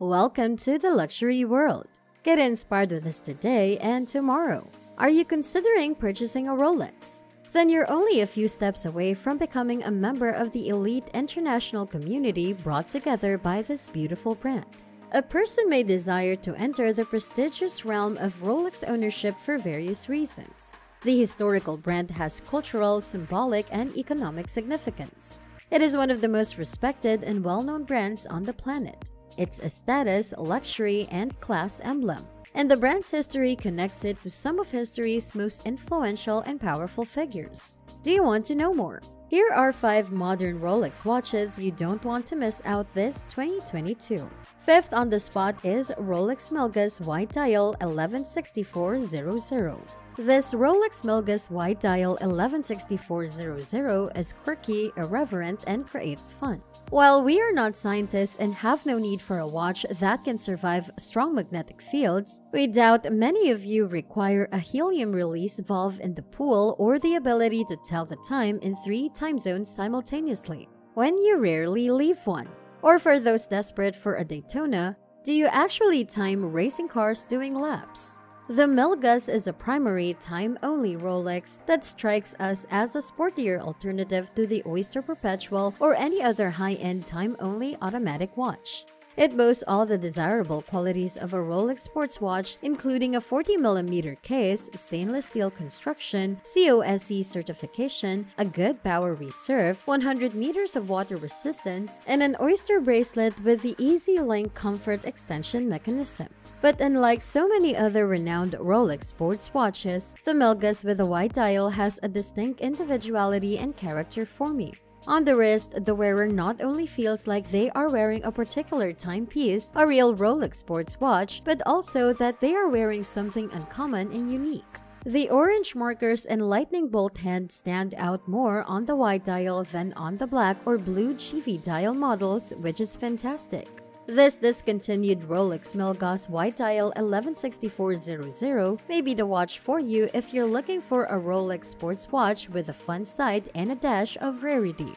Welcome to the luxury world. Get inspired with us today and tomorrow. Are you considering purchasing a Rolex? Then you're only a few steps away from becoming a member of the elite international community brought together by this beautiful brand. A person may desire to enter the prestigious realm of Rolex ownership for various reasons. The historical brand has cultural, symbolic, and economic significance. It is one of the most respected and well-known brands on the planet. It's a status, luxury, and class emblem, and the brand's history connects it to some of history's most influential and powerful figures. Do you want to know more? Here are 5 modern Rolex watches you don't want to miss out this 2022. Fifth on the spot is Rolex MILGAUSS Wide Dial 116400. This Rolex MILGAUSS Wide Dial 116400 is quirky, irreverent, and creates fun. While we are not scientists and have no need for a watch that can survive strong magnetic fields, we doubt many of you require a helium release valve in the pool or the ability to tell the time in 3 time zones simultaneously, when you rarely leave one. Or for those desperate for a Daytona, do you actually time racing cars doing laps? The MILGAUSS is a primary time-only Rolex that strikes us as a sportier alternative to the OYSTER Perpetual or any other high-end time-only automatic watch. It boasts all the desirable qualities of a Rolex sports watch, including a 40mm case, stainless steel construction, COSC certification, a good power reserve, 100 meters of water resistance, and an OYSTER bracelet with the Easy Link comfort extension mechanism. But unlike so many other renowned Rolex sports watches, the MILGAUSS with a wide dial has a distinct individuality and character for me. On the wrist, the wearer not only feels like they are wearing a particular timepiece, a real Rolex sports watch, but also that they are wearing something uncommon and unique. The orange markers and lightning bolt hand stand out more on the wide dial than on the black or blue GV dial models, which is fantastic. This discontinued Rolex MILGAUSS Wide Dial 116400 may be the watch for you if you're looking for a Rolex sports watch with a fun side and a dash of rarity.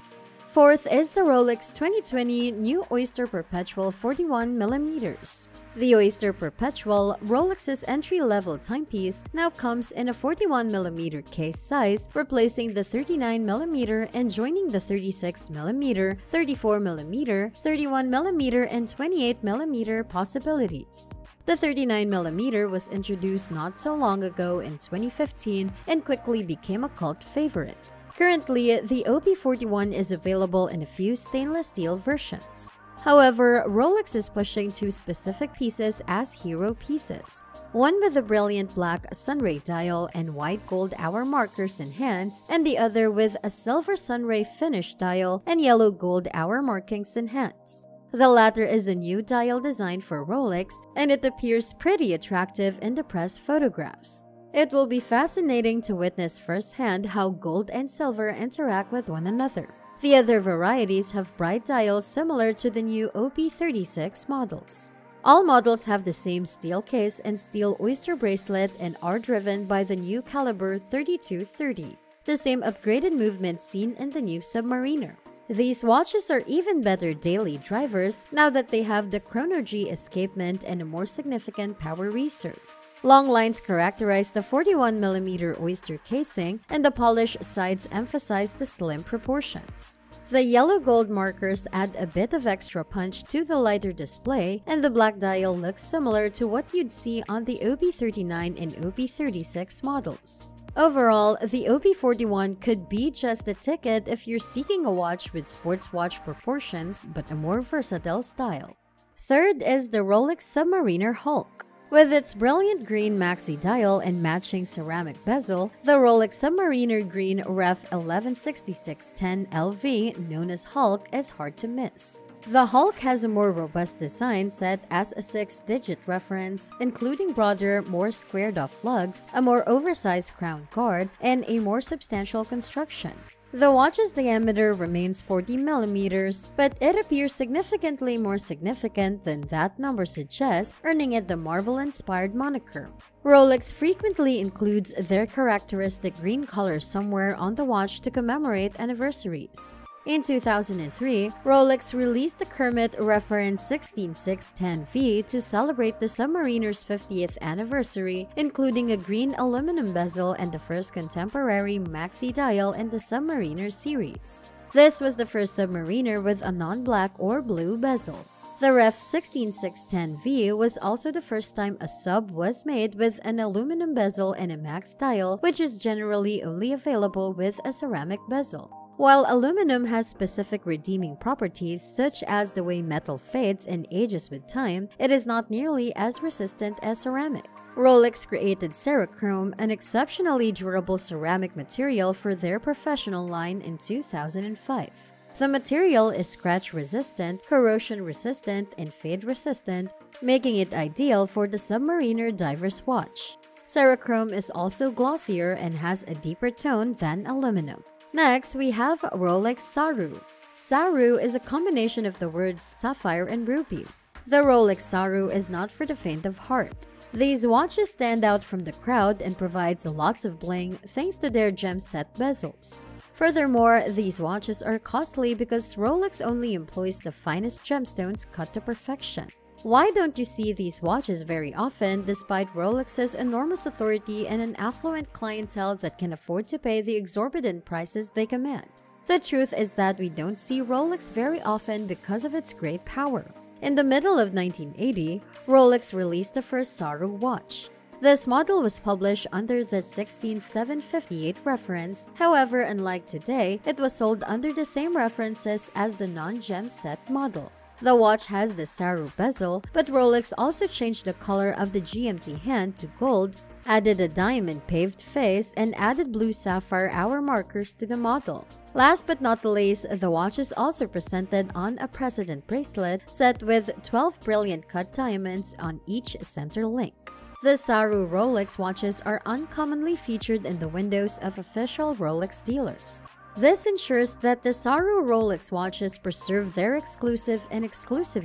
Fourth is the Rolex 2020 New OYSTER Perpetual 41mm. The OYSTER Perpetual, Rolex's entry-level timepiece, now comes in a 41mm case size, replacing the 39mm and joining the 36mm, 34mm, 31mm, and 28mm possibilities. The 39mm was introduced not so long ago in 2015 and quickly became a cult favorite. Currently, the OP41 is available in a few stainless steel versions. However, Rolex is pushing 2 specific pieces as hero pieces. One with a brilliant black sunray dial and white gold hour markers and hands, and the other with a silver sunray finish dial and yellow gold hour markings and hands. The latter is a new dial designed for Rolex, and it appears pretty attractive in the press photographs. It will be fascinating to witness firsthand how gold and silver interact with one another. The other varieties have bright dials similar to the new OP36 models. All models have the same steel case and steel OYSTER bracelet and are driven by the new caliber 3230, the same upgraded movement seen in the new SUBMARINER. These watches are even better daily drivers now that they have the Chronergy escapement and a more significant power reserve. Long lines characterize the 41mm OYSTER casing, and the polished sides emphasize the slim proportions. The yellow gold markers add a bit of extra punch to the lighter display, and the black dial looks similar to what you'd see on the OP39 and OP36 models. Overall, the OP41 could be just a ticket if you're seeking a watch with sports watch proportions but a more versatile style. Third is the Rolex Submariner Hulk. With its brilliant green maxi dial and matching ceramic bezel, the Rolex Submariner Green Ref 116610 LV, known as Hulk, is hard to miss. The Hulk has a more robust design set as a 6-digit reference, including broader, more squared-off lugs, a more oversized crown guard, and a more substantial construction. The watch's diameter remains 40mm, but it appears significantly more significant than that number suggests, earning it the Marvel-inspired moniker. Rolex frequently includes their characteristic green color somewhere on the watch to commemorate anniversaries. In 2003, Rolex released the Kermit Reference 16610V to celebrate the Submariner's 50th anniversary, including a green aluminum bezel and the first contemporary maxi dial in the Submariner series. This was the first Submariner with a non-black or blue bezel. The Ref 16610V was also the first time a sub was made with an aluminum bezel and a max dial, which is generally only available with a ceramic bezel. While aluminum has specific redeeming properties such as the way metal fades and ages with time, it is not nearly as resistant as ceramic. Rolex created Cerachrome, an exceptionally durable ceramic material for their professional line in 2005. The material is scratch-resistant, corrosion-resistant, and fade-resistant, making it ideal for the Submariner diver's watch. Cerachrome is also glossier and has a deeper tone than aluminum. Next, we have Rolex SARU. SARU is a combination of the words sapphire and ruby. The Rolex SARU is not for the faint of heart. These watches stand out from the crowd and provides lots of bling thanks to their gem-set bezels. Furthermore, these watches are costly because Rolex only employs the finest gemstones cut to perfection. Why don't you see these watches very often despite Rolex's enormous authority and an affluent clientele that can afford to pay the exorbitant prices they command? The truth is that we don't see Rolex very often because of its great power. In the middle of 1980, Rolex released the first SARU watch. This model was published under the 16758 reference. However, unlike today, it was sold under the same references as the non-gem set model. The watch has the SARU bezel, but Rolex also changed the color of the GMT hand to gold, added a diamond-paved face, and added blue sapphire hour markers to the model. Last but not least, the watch is also presented on a President bracelet set with 12 brilliant cut diamonds on each center link. The SARU Rolex watches are uncommonly featured in the windows of official Rolex dealers. This ensures that the SARU Rolex watches preserve their exclusive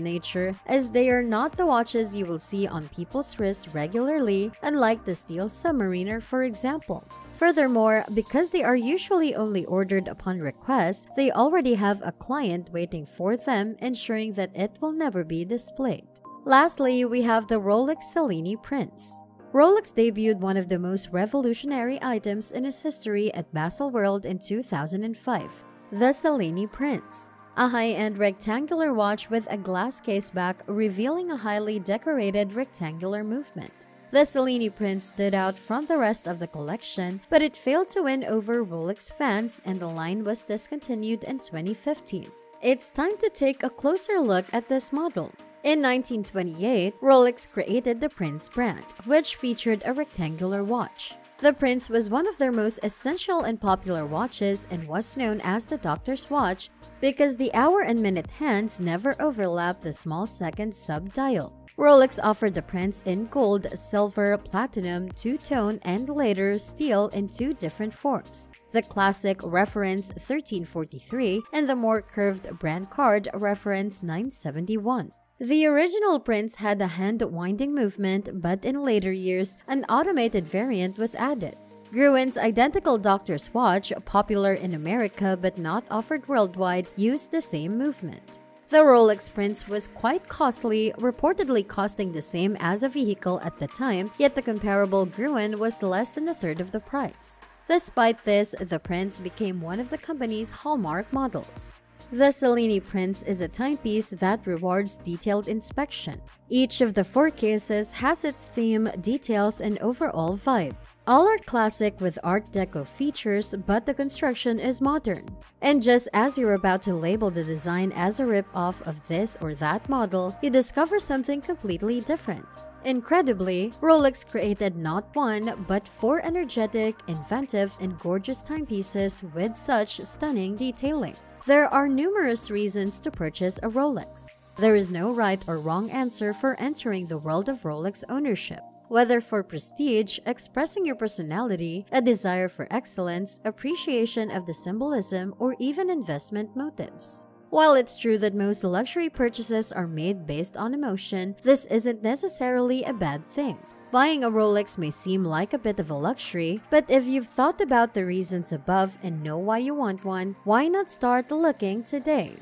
nature, as they are not the watches you will see on people's wrists regularly, unlike the steel Submariner, for example. Furthermore, because they are usually only ordered upon request, they already have a client waiting for them, ensuring that it will never be displayed. Lastly, we have the Rolex CELLINI Prince. Rolex debuted one of the most revolutionary items in its history at Baselworld in 2005, the CELLINI Prince, a high-end rectangular watch with a glass case back revealing a highly decorated rectangular movement. The CELLINI Prince stood out from the rest of the collection, but it failed to win over Rolex fans and the line was discontinued in 2015. It's time to take a closer look at this model. In 1928, Rolex created the Prince brand, which featured a rectangular watch. The Prince was one of their most essential and popular watches and was known as the doctor's watch because the hour and minute hands never overlapped the small second sub-dial. Rolex offered the Prince in gold, silver, platinum, two-tone, and later steel in two different forms: the classic Reference 1343 and the more curved brand card Reference 971. The original Prince had a hand-winding movement, but in later years, an automated variant was added. Gruen's identical doctor's watch, popular in America but not offered worldwide, used the same movement. The Rolex Prince was quite costly, reportedly costing the same as a vehicle at the time, yet the comparable Gruen was less than a third of the price. Despite this, the Prince became one of the company's hallmark models. The CELLINI Prince is a timepiece that rewards detailed inspection. Each of the four cases has its theme, details, and overall vibe. All are classic with Art Deco features, but the construction is modern. And just as you're about to label the design as a rip-off of this or that model, you discover something completely different. Incredibly, Rolex created not one, but four energetic, inventive, and gorgeous timepieces with such stunning detailing. There are numerous reasons to purchase a Rolex. There is no right or wrong answer for entering the world of Rolex ownership. Whether for prestige, expressing your personality, a desire for excellence, appreciation of the symbolism, or even investment motives. While it's true that most luxury purchases are made based on emotion, this isn't necessarily a bad thing. Buying a Rolex may seem like a bit of a luxury, but if you've thought about the reasons above and know why you want one, why not start looking today?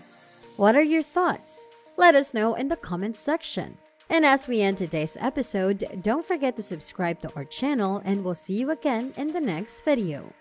What are your thoughts? Let us know in the comments section. And as we end today's episode, don't forget to subscribe to our channel and we'll see you again in the next video.